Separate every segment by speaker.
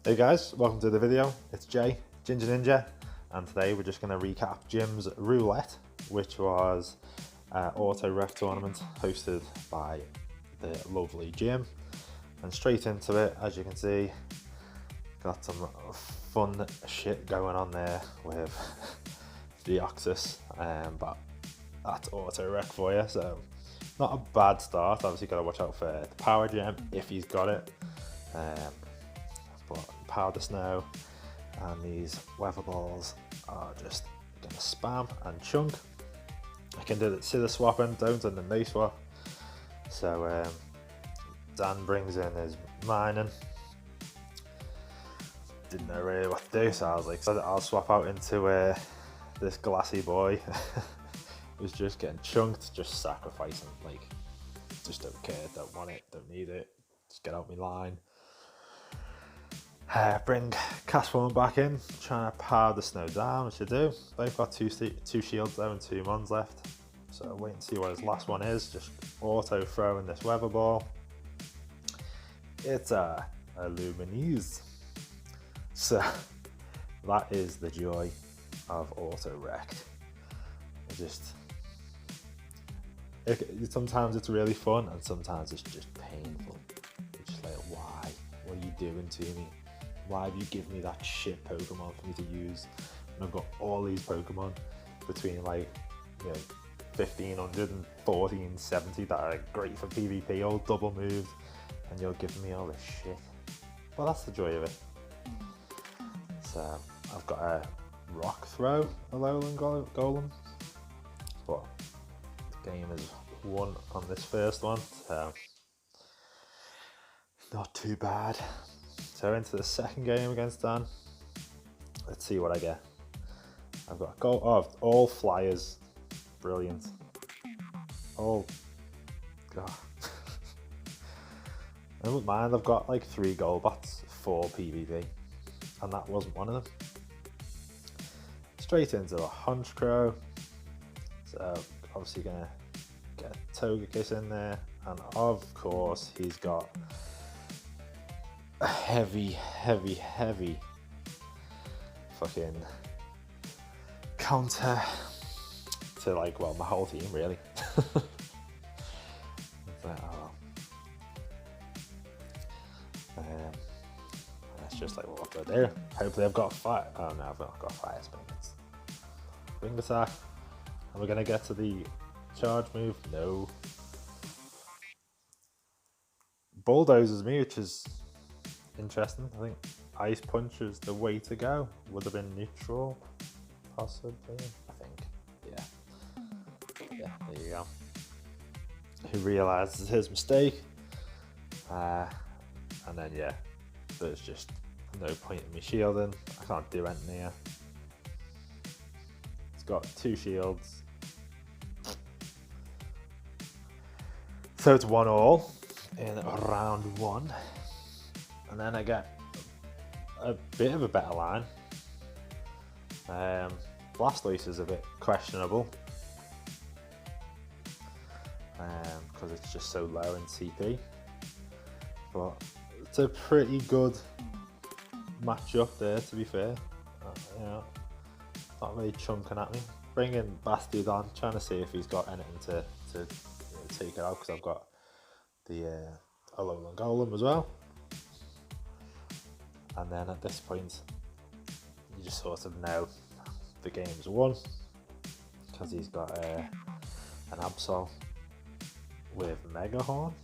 Speaker 1: Hey guys, welcome to the video. It's Jay, Ginger Ninja, and today we're just going to recap Jim's Roulette, which was an auto ref tournament hosted by the lovely Jim. And straight into it, as you can see, got some fun shit going on there with the Oxus, but that's auto rec for you, so not a bad start. Obviously got to watch out for the power gem if he's got it. But powder snow and these weather balls are just gonna spam and chunk. I can do the scissor swapping, don't, and then they swap. So Dan brings in his mining. Didn't know really what to do, so I was like, I'll swap out into this glassy boy. Was just getting chunked, just sacrificing, like, just don't care, don't want it, don't need it, just get out my line. Bring Castform back in, trying to power the snow down, which I do. They've got two shields though and 2 mons left. So wait and see what his last one is. Just auto throwing this weather ball. It's a Luminese. So that is the joy of auto rekt. Sometimes it's really fun and sometimes it's just painful. It's just like, why? What are you doing to me? Why have you given me that shit Pokemon for me to use? And I've got all these Pokemon between, like, you know, 1500 and 1470 that are great for PvP, all double moved, and you're giving me all this shit. Well, that's the joy of it. So I've got a rock throw, a lowland golem, but the game is 1 on this first one, so not too bad. So into the second game against Dan. Let's see what I get. I've got all flyers. Brilliant. God. I don't mind, I've got like 3 Golbats for PvP, and that wasn't one of them. Straight into a Honchkrow. So obviously gonna get Togekiss in there, and of course he's got a heavy fucking counter to, like, well, my whole team really. It's like, oh. That's just like, what do I do? Hopefully I've got fire. Oh no, I've not got fire spin. Wing attack. And we're gonna get to the charge move. No. Bulldozes me, which is interesting. I think Ice Punch is the way to go. Would have been neutral, possibly. I think, yeah. There you go. He realizes his mistake, and then there's just no point in me shielding. I can't do anything here. It's got 2 shields, so it's 1-1 in round 1. And then I get a bit of a better line. Blastoise is a bit questionable because it's just so low in CP, but it's a pretty good matchup there, to be fair. You know, not really chunking at me. Bringing Bastiodon, trying to see if he's got anything to take it out, because I've got the Alolan Golem as well. And then at this point, you just sort of know the game's won, because he's got an Absol with Mega Horn,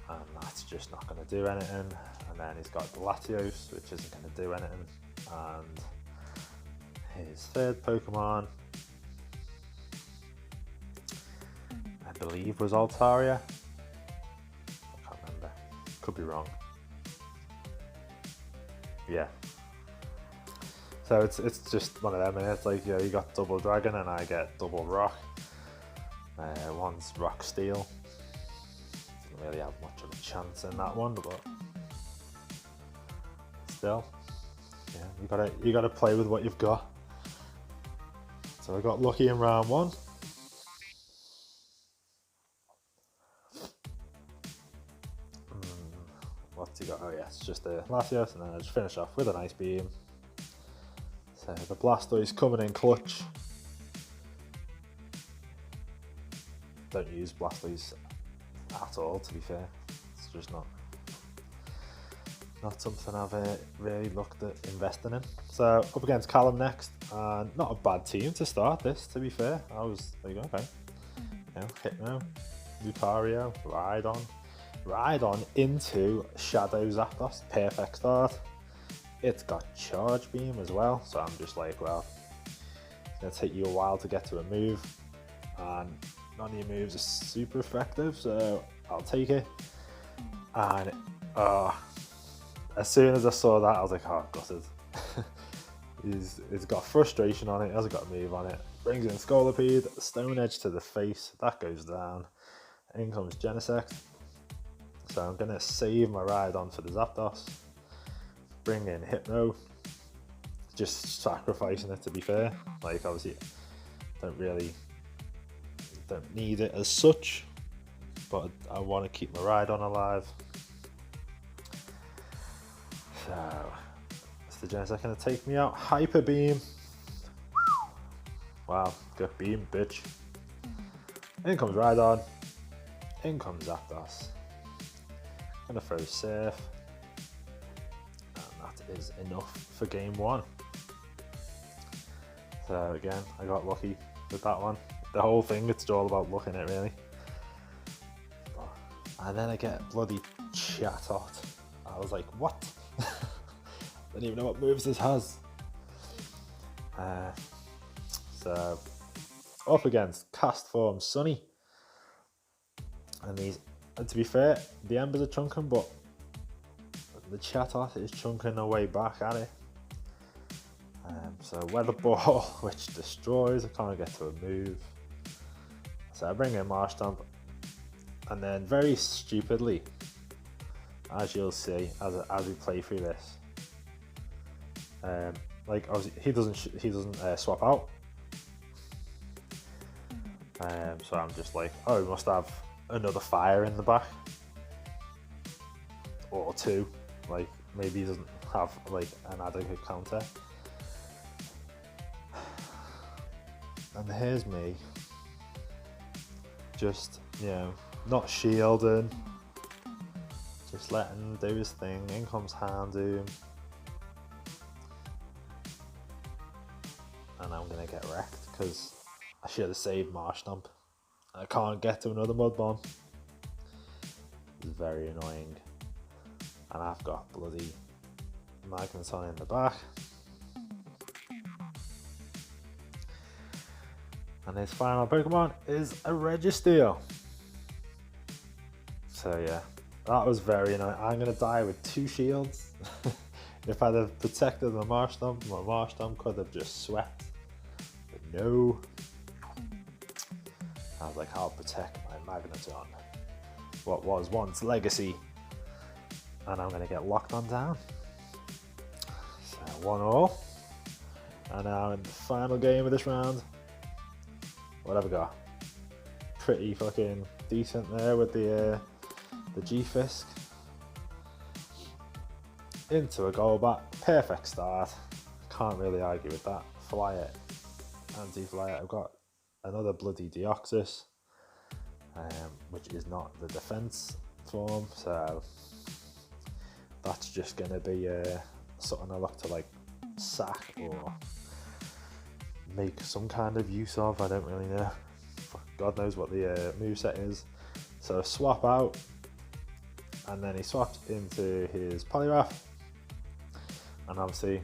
Speaker 1: and that's just not going to do anything. And then he's got Latios, which isn't going to do anything, and his third Pokemon, I believe, was Altaria. I can't remember, could be wrong. Yeah. So it's just one of them, and it's like, you got double dragon and I get double rock. One's rock steel. Didn't really have much of a chance in that one, but still, you gotta play with what you've got. So I got lucky in round 1. what's he got? Oh yeah, it's just the Latios, and then I just finish off with an Ice Beam. So the Blastoise coming in clutch. Don't use Blastoise at all, to be fair. It's just not something I've really looked at investing in. So up against Callum next, and not a bad team to start this, to be fair. I was like, okay, Hypno, Lucario, Rhydon into Shadow Zapdos, perfect start. It's got Charge Beam as well, so I'm just like, well, it's gonna take you a while to get to a move, and none of your moves are super effective, so I'll take it. And as soon as I saw that, I was like, oh, gutted. He's got frustration on it, he hasn't got a move on it. Brings in Scolipede, Stone Edge to the face, that goes down. In comes Genesect. So I'm going to save my Rhydon for the Zapdos. Bring in Hypno. Just sacrificing it, to be fair. Like, obviously, don't need it as such. But I want to keep my Rhydon alive. So, is the Genesect going to take me out? Hyper Beam. Wow, good beam, bitch. In comes Rhydon. In comes Zapdos. Gonna throw Surf. And that is enough for game one. So again, I got lucky with that one. The whole thing, it's all about looking at, really. And then I get bloody Chatot. I was like, what? Don't even know what moves this has. So up against Cast Form Sunny. And to be fair, the Embers are chunking, but the Chatot is chunking away back at it. So Weather Ball, which destroys, I can't get to a move. So I bring in Marshtomp, and then very stupidly, as you'll see as we play through this, like he doesn't swap out. So I'm just like, oh, we must have another fire in the back, or two. Like maybe he doesn't have like an adequate counter. And here's me, just, you know, not shielding, just letting him do his thing. In comes Houndoom, and I'm gonna get wrecked because I should have saved Marshtomp. I can't get to another Mud Bomb. It's very annoying. And I've got bloody Magneton in the back. And his final Pokemon is a Registeel. So yeah, that was very annoying. I'm going to die with 2 shields. If I'd have protected my Marshtomp could have just swept. But no. I was like, I'll protect my Magneton. What was once legacy. And I'm going to get locked on down. So 1-1. And now in the final game of this round, what have I got? Pretty fucking decent there with the G-Fisk. Into a Golbat, perfect start. Can't really argue with that. Flyer, anti-flyer. I've got another bloody Deoxys, which is not the defense form, so that's just gonna be something I look to like sack or make some kind of use of. I don't really know. God knows what the moveset is. So swap out, and then he swapped into his Poliwrath, and obviously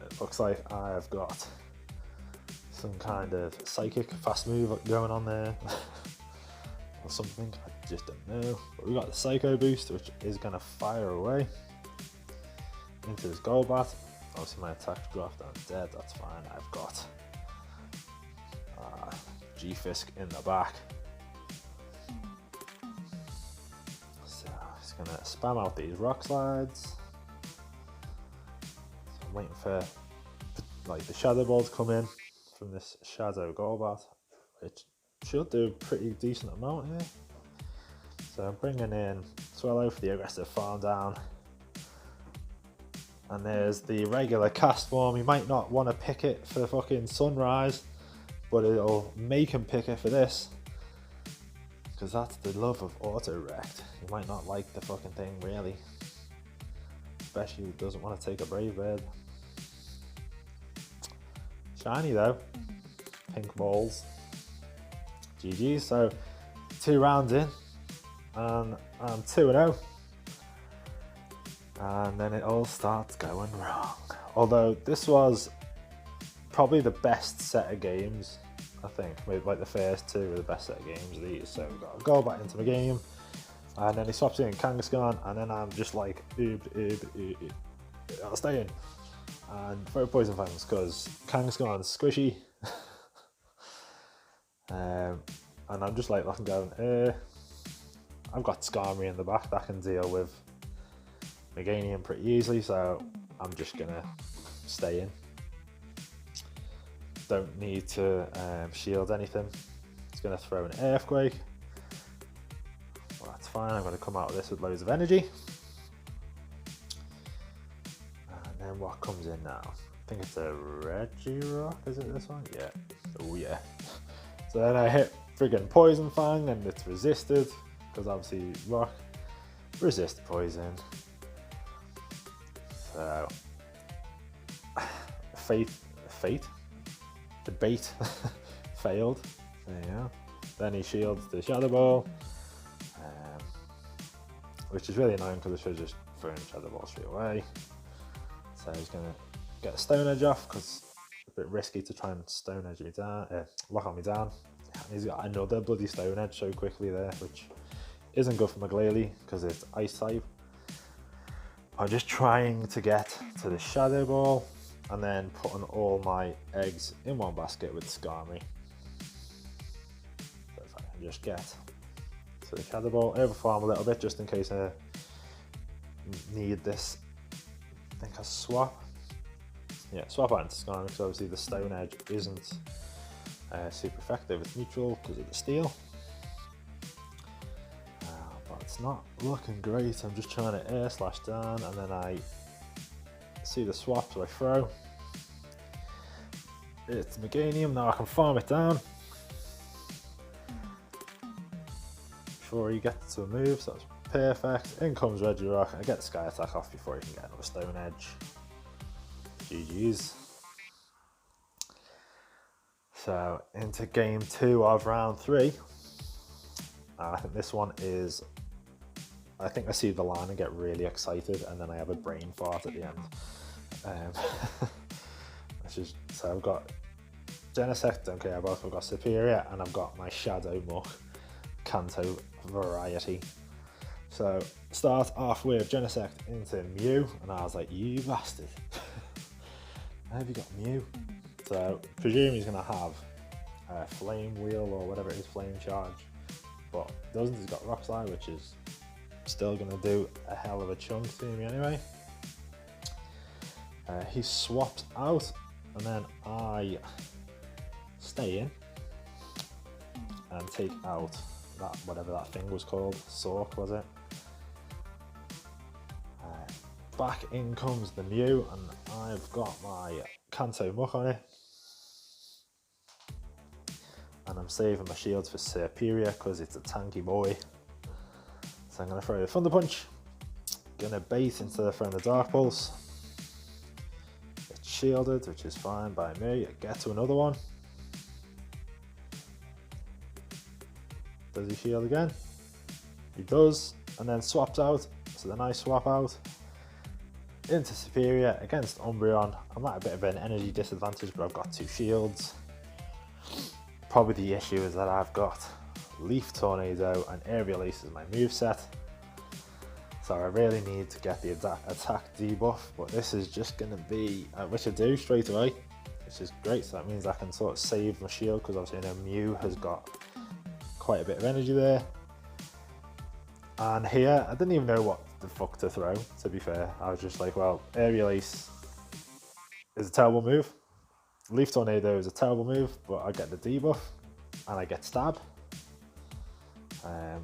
Speaker 1: it looks like I've got some kind of psychic fast move going on there or something, I just don't know. But we got the Psycho Boost, which is going to fire away into his Golbat. Obviously my attack dropped, I'm dead, that's fine. I've got G-Fisk in the back. So he's going to spam out these Rock Slides. So I'm waiting for like the Shadow Ball to come in from this Shadow Golbat, which should do a pretty decent amount here. So I'm bringing in Swallow for the aggressive farm down. And there's the regular cast form. You might not want to pick it for the fucking sunrise, but it'll make him pick it for this. Because that's the love of auto rekt. You might not like the fucking thing, really. Especially who doesn't want to take a brave bird. Shiny though. Pink balls. GG. So 2 rounds in. And I'm 2-0. And then it all starts going wrong. Although this was probably the best set of games, I think. Maybe like the first 2 were the best set of games of these. So we've got to go back into the game. And then he swaps in Kangaskhan, and then I'm just like, I'll stay in. And throw Poison Fangs, because Kangaskhan's squishy. And I'm just like looking down, I've got Skarmory in the back that can deal with Meganium pretty easily, so I'm just gonna stay in. Don't need to shield anything. It's gonna throw an Earthquake. Well, that's fine. I'm gonna come out of this with loads of energy. And then what comes in now? I think it's a Regirock, is it this one? Yeah. Oh yeah. So then I hit friggin' Poison Fang and it's resisted, because obviously rock resist poison. So debate failed. There you go. Then he shields the Shadow Ball, which is really annoying because I should have just thrown Shadow Ball straight away. So he's gonna get a Stone Edge off because it's a bit risky to try and Stone Edge me down, lock on me down. And he's got another bloody Stone Edge so quickly there, which isn't good for Maglalie because it's Ice type. I'm just trying to get to the Shadow Ball and then putting all my eggs in one basket with Skarmory. So if I can just get to the Shadow Ball, overfarm a little bit just in case I need this. I think I swap. Yeah, swap out into Skarmory because obviously the Stone Edge isn't super effective. It's neutral because of the steel. But it's not looking great. I'm just trying to air slash down and then I see the swap, so I throw. It's Meganium, now I can farm it down before he gets to a move, so that's perfect. In comes Regirock, I get the Sky Attack off before he can get another Stone Edge. GG's. So into game 2 of round 3. I think this one is, I think I see the line and get really excited and then I have a brain fart at the end. So I've got Genesect, don't care about, I've got Superior, and I've got my Shadow Muck Kanto variety. So start off with Genesect into Mew, and I was like, you bastard. How have you got Mew? So presume he's going to have Flame Wheel or whatever it is, Flame Charge, but doesn't. He's got Rock Slide, which is still going to do a hell of a chunk to me anyway. He swaps out, and then I stay in and take out that, whatever that thing was called, Sork was it? Back in comes the Mew, and I've got my Kanto Muck on it. And I'm saving my shields for Superior because it's a tanky boy. So I'm going to throw the Thunder Punch. Going to bait into the front of the Dark Pulse. It's shielded, which is fine by me. I get to another one. Does he shield again? He does, and then swaps out. So then I swap out into Superior against Umbreon. I'm at a bit of an energy disadvantage, but I've got 2 shields. Probably the issue is that I've got Leaf Tornado and Aerial Ace as my moveset. So I really need to get the attack debuff, but this is just going to be, which I do straight away, which is great. So that means I can sort of save my shield, because obviously I know Mew has got quite a bit of energy there. And here, I didn't even know what the fuck to throw, to be fair. I was just like, well, Aerial Ace is a terrible move. Leaf Tornado is a terrible move, but I get the debuff and I get Stab.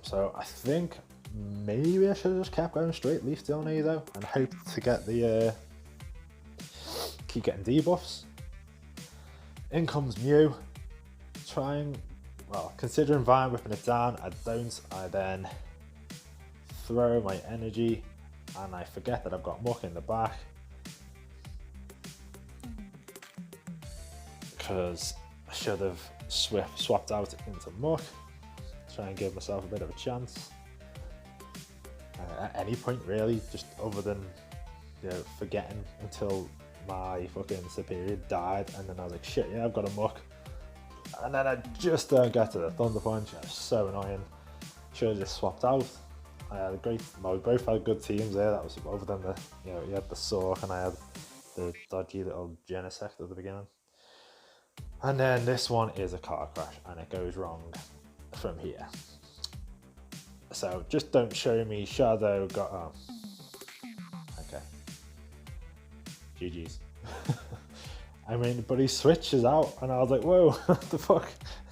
Speaker 1: So I think maybe I should have just kept going straight Leaf Tornado and hoped to get the keep getting debuffs. In comes Mew, considering Vine whipping it down, I don't. I then throw my energy and I forget that I've got Muck in the back because I should have swapped out into Muck, try and give myself a bit of a chance. At any point really, just other than forgetting until my fucking superior died, and then I was like, shit, yeah, I've got a Muck, and then I just don't get to the Thunder Punch. It's so annoying. Should have just swapped out. I had we both had good teams there. That was other than the you had the Sork and I had the dodgy little Genesect at the beginning. And then this one is a car crash and it goes wrong from here. So just don't show me Shadow got okay. GG's. I mean, but he switches out and I was like, whoa, what the fuck?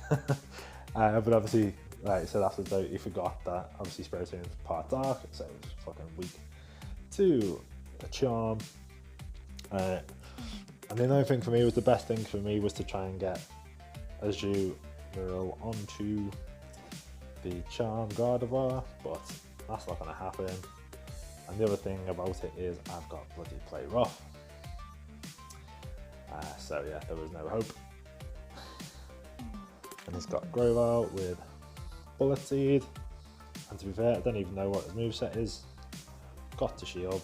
Speaker 1: But obviously, like I said after that, he forgot that obviously Spiritomb is part dark, so it was fucking weak to a Charm. And the only thing for me was the best thing for me was to try and get Azure Mural onto the Charm Gardevoir, but that's not going to happen. And the other thing about it is I've got bloody Play Rough. So yeah, there was no hope. And he's got Grovyle with Bullet Seed. And to be fair, I don't even know what his moveset is. Got to shield.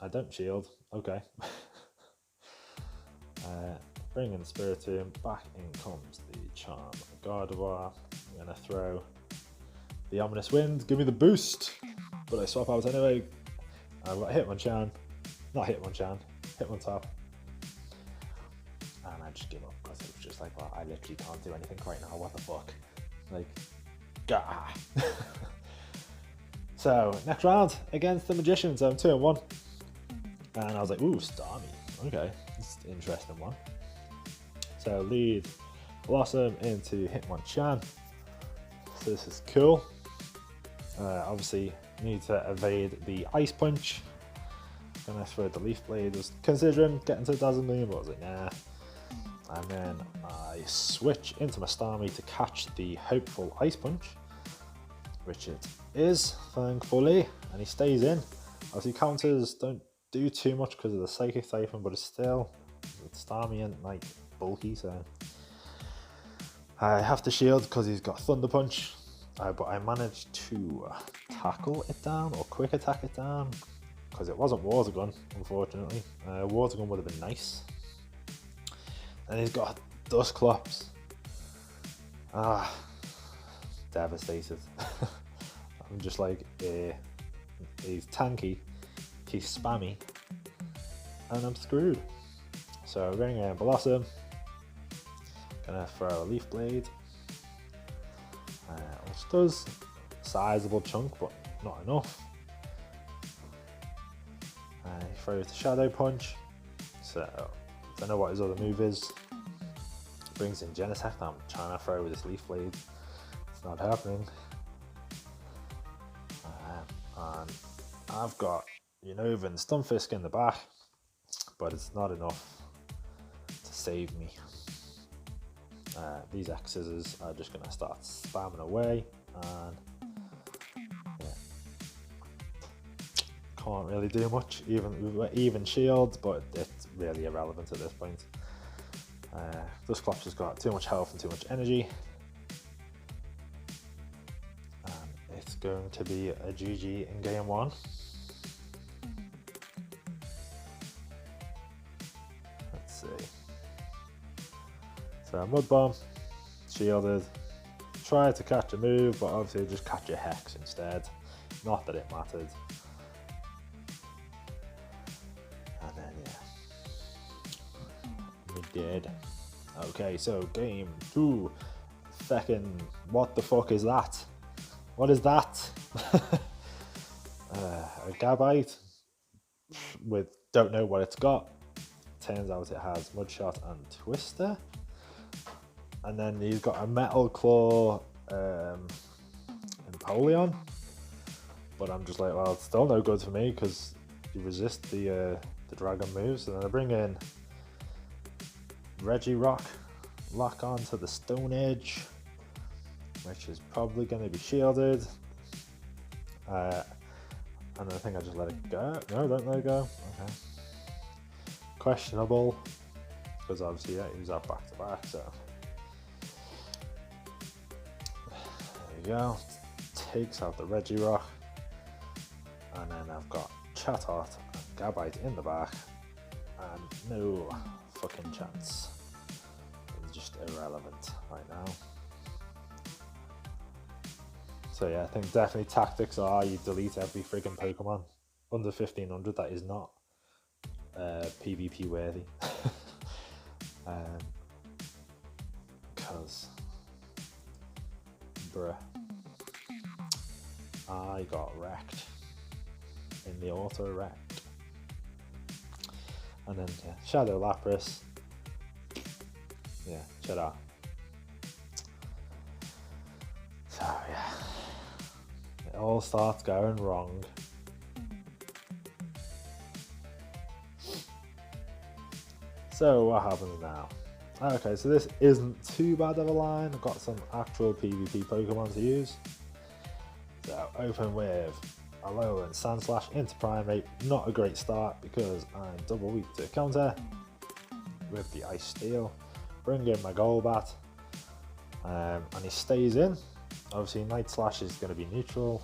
Speaker 1: I don't shield. Okay. Bringing the Spiritomb, back in comes the Charm Gardevoir. I'm going to throw the Ominous Wind, give me the boost! But I swap out anyway. I've got Hitmonchan, not Hitmonchan, Hitmontop. And I just give up because it was just like, well, I literally can't do anything right now, what the fuck? Like, gah! So, next round against the Magician, so I'm 2-1. And I was like, ooh, Starmie, okay, it's an interesting one. So lead Blossom into Hitmonchan. So this is cool. Obviously, need to evade the Ice Punch. Gonna throw the Leaf Blade. Was considering getting to Dazzle Million, but I was like, nah. And then I switch into my Starmie to catch the hopeful Ice Punch, which it is, thankfully, and he stays in. Obviously, counters don't do too much because of the Psychic Typhon, but it's still Starmie and like bulky, so I have to shield because he's got Thunder Punch. But I managed to tackle it down or quick attack it down because it wasn't Water Gun, unfortunately. Water Gun would have been nice. And he's got Dusclops. Devastated. I'm just like, he's tanky, he's spammy, and I'm screwed. So Ring and Blossom. Gonna throw a Leaf Blade, which does sizable chunk, but not enough. He throws the Shadow Punch, so don't know what his other move is. Brings in Genesect. I'm trying to throw with this Leaf Blade, it's not happening. And I've got Unova and Stunfisk in the back, but it's not enough to save me. These X-Scissors are just going to start spamming away, and yeah, can't really do much, even shield, but it's really irrelevant at this point. Dusclops has got too much health and too much energy, and it's going to be a GG in game one. Let's see. So Mud Bomb, shielded, try to catch a move, but obviously just catch a Hex instead. Not that it mattered. And then yeah, we did. Okay, so game two. Second, what the fuck is that? What is that? A Gabite with don't know what it's got. Turns out it has Mudshot and Twister. And then he's got a Metal Claw, Napoleon, but I'm just like, well, it's still no good for me because you resist the dragon moves. And then I bring in Regirock, lock on to the Stone Edge, which is probably going to be shielded. And I think I just let it go. No, don't let it go. Okay. Questionable, because obviously, yeah, he was out back to back, so. There you go. Takes out the Regirock. And then I've got Chatot and Gabite in the back. And no fucking chance. It's just irrelevant right now. So yeah, I think definitely tactics are you delete every friggin' Pokemon under 1500 that is not PvP worthy. Because bruh, I got wrecked in the auto rekt. And then Shadow Lapras. Yeah, Cheddar. So yeah, it all starts going wrong. So what happens now? Okay, so this isn't too bad of a line. I've got some actual PvP Pokemon to use. So open with Alolan Sandslash into Primate. Not a great start because I'm double weak to counter with the Ice Steel. Bring in my Golbat, and he stays in. Obviously Night Slash is going to be neutral,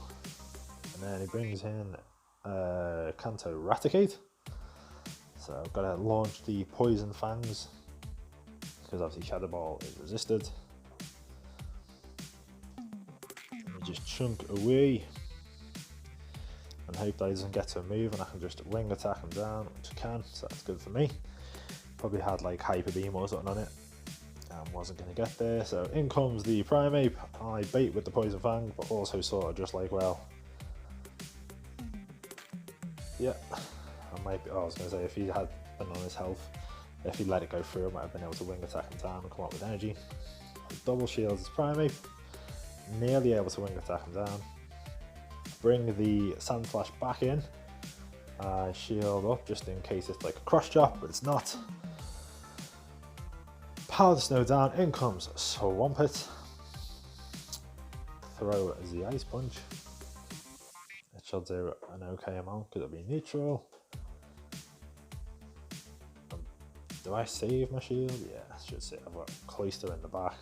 Speaker 1: and then he brings in Kanto Raticate. So I've got to launch the Poison Fangs because obviously Shadow Ball is resisted. Let me just chunk away and hope that he doesn't get to a move and I can just wing attack him down, which I can, so that's good for me. Probably had like Hyper Beam or something on it and wasn't going to get there. So in comes the Primeape. I bait with the Poison Fang, but also sort of just like, well, yeah, I might be, I was going to say if he had been on his health, if he let it go through, I might have been able to wing attack him down and come up with energy. Double shields his Primeape, nearly able to wing attack him down. Bring the Sandslash back in, shield up just in case it's like a cross chop, but it's not. Power the Snow down, in comes Swampert. Throw the Ice Punch. It should do an okay amount because it'll be neutral. Do I save my shield? Yeah, I should say I've got Cloyster in the back.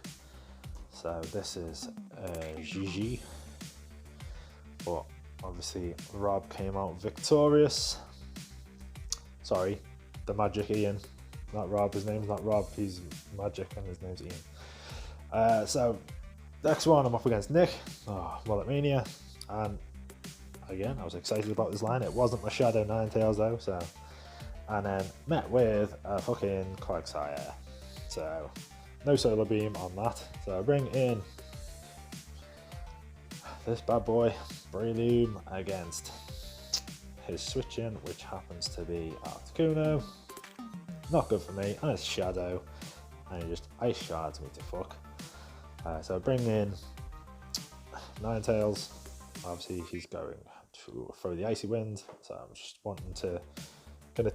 Speaker 1: So this is GG. But obviously Rob came out victorious. Sorry, the Magic Ian. Not Rob, his name's not Rob, he's Magic and his name's Ian. So next one I'm up against Nick, Mullet Mania, and again I was excited about this line. It wasn't my Shadow Ninetales though, so, and then met with a fucking Quagsire. So no Solar Beam on that. So I bring in this bad boy, Breloom, against his switch in, which happens to be Articuno. Not good for me, and it's Shadow, and he just Ice Shards me to fuck. So I bring in Ninetales. Obviously he's going to throw the Icy Wind, so I'm just wanting to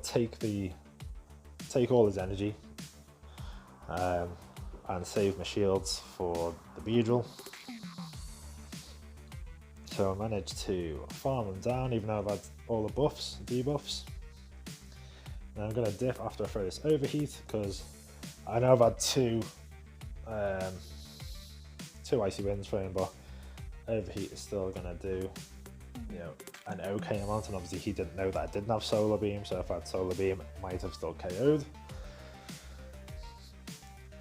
Speaker 1: take all his energy and save my shields for the Beedrill. So I managed to farm them down even though I've had all the buffs, debuffs. Now I'm going to diff after I throw this Overheat because I know I've had two Icy Winds thrown, but Overheat is still going to do, you know, an okay amount, and obviously he didn't know that I didn't have Solar Beam, so if I had Solar Beam it might have still KO'd.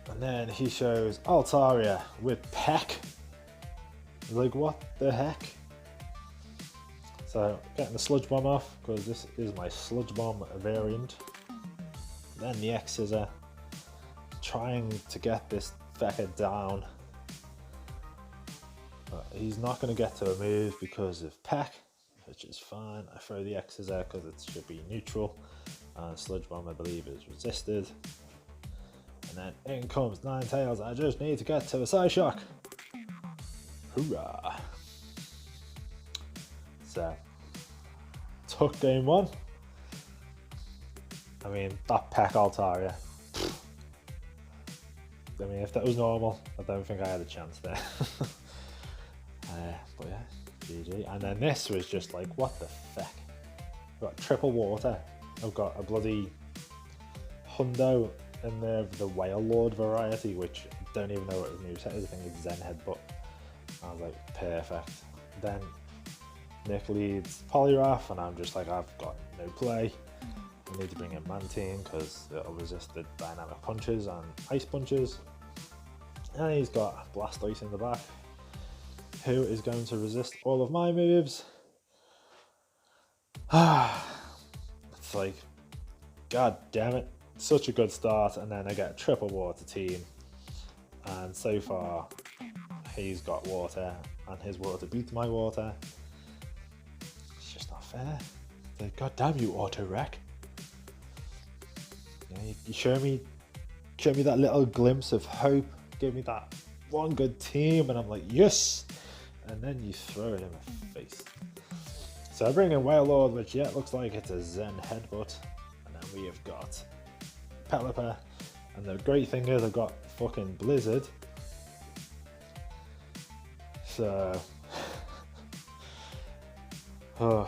Speaker 1: And then he shows Altaria with Peck. Like, what the heck? So getting the Sludge Bomb off because this is my Sludge Bomb variant. Then the X-Scissor, trying to get this fecker down. But he's not going to get to a move because of Peck, which is fine. I throw the X-Scissor because it should be neutral. And Sludge Bomb, I believe, is resisted. And then in comes Ninetales. I just need to get to a Psyshock. Hoorah! So, took game 1. I mean, that Peck Altaria. I mean, if that was normal, I don't think I had a chance there. But yeah, GG. And then this was just like, what the feck? I've got triple water. I've got a bloody Hundo in there of the Whale Lord variety, which I don't even know what his moveset is. I think it's Zen Headbutt. I was like, perfect. Then Nick leads Poliwrath, and I'm just like, I've got no play. I need to bring in Mantine because it'll resist the dynamic punches and ice punches. And he's got Blastoise in the back, who is going to resist all of my moves. It's like, god damn it, such a good start, and then I get a triple water team, and so far he's got water and his water beats my water. It's just not fair. Like, god damn you, auto wreck. You show me that little glimpse of hope, give me that one good team, and I'm like, yes, and then you throw it in my face. So I bring in Whale Lord, which looks like it's a Zen Headbutt, and then we have got Pelipper, and the great thing is I've got fucking Blizzard. So, I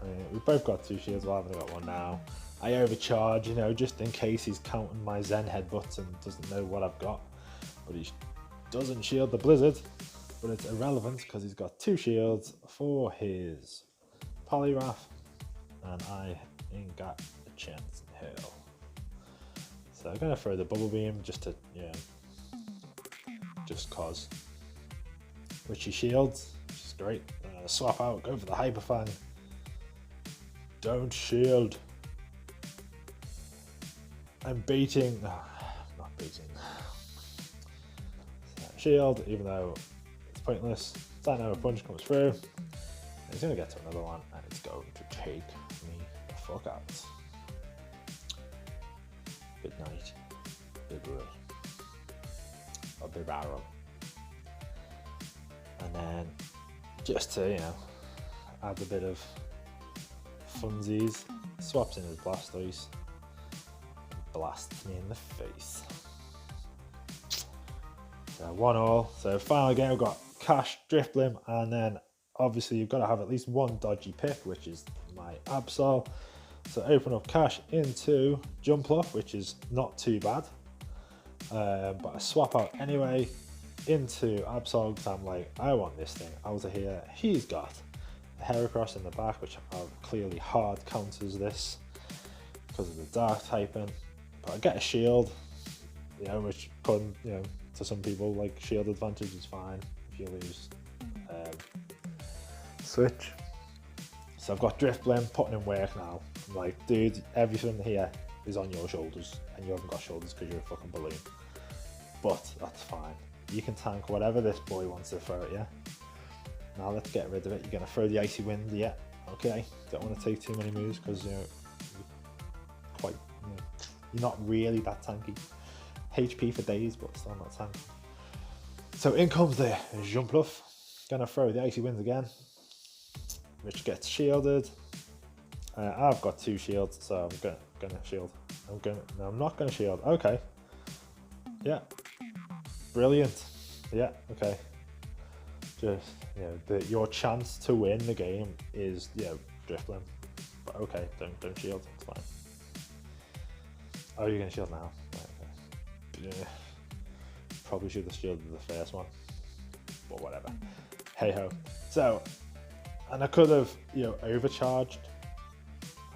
Speaker 1: mean, we've both got 2 shields, well, I've only got 1 now. I overcharge, you know, just in case he's counting my Zen Headbutts and doesn't know what I've got. But he doesn't shield the Blizzard, but it's irrelevant because he's got 2 shields for his Poliwrath, and I ain't got a chance in hell. So I'm gonna throw the Bubble Beam just to, just cause. Which he shields, which is great. Swap out, go for the Hyper Fang. Don't shield. I'm baiting. Not baiting. Shield, even though it's pointless. Dynamic Punch comes through. And he's going to get to another one, and it's going to take me the fuck out. Good night. Good boy. Or big barrel. And then, just to, add a bit of funsies, swaps in his Blastoise. Blasts me in the face. So 1-1. So final game, we've got Cash, Drifblim, and then obviously you've got to have at least 1 dodgy pick, which is my Absol. So open up Cash into Jumpluff, which is not too bad. But I swap out anyway into Absol because I'm like, I want this thing out of here. He's got a Heracross in the back, which clearly hard counters this because of the dark typing. But I get a shield, which could, to some people, like, shield advantage is fine if you lose switch. So I've got Drifblim putting in work now. I'm like, dude, everything here is on your shoulders, and you haven't got shoulders because you're a fucking balloon. But that's fine. You can tank whatever this boy wants to throw at you. Now let's get rid of it. You're going to throw the Icy Wind, okay. Don't want to take too many moves because, you're not really that tanky. HP for days, but still not tanky. So in comes the Jumpluff. Gonna throw the Icy Winds again, which gets shielded. I've got 2 shields, so I'm gonna shield. No, I'm not gonna shield. Okay. Yeah. Brilliant. Yeah. Okay. Just your chance to win the game is Drifblim. But okay, don't shield. It's fine. Oh, you're gonna shield now. Right, okay. Probably should have shielded the first one, but whatever. Hey ho. So, and I could have overcharged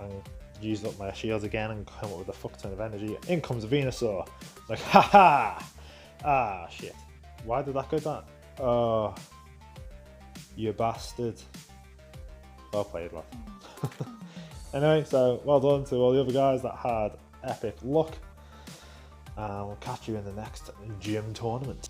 Speaker 1: and used up my shields again and come up with a fuck ton of energy. In comes Venusaur. Like, haha! Ah, shit. Why did that go down? Oh, you bastard. Well played, lad. Anyway, so well done to all the other guys that had epic luck. We'll catch you in the next gym tournament.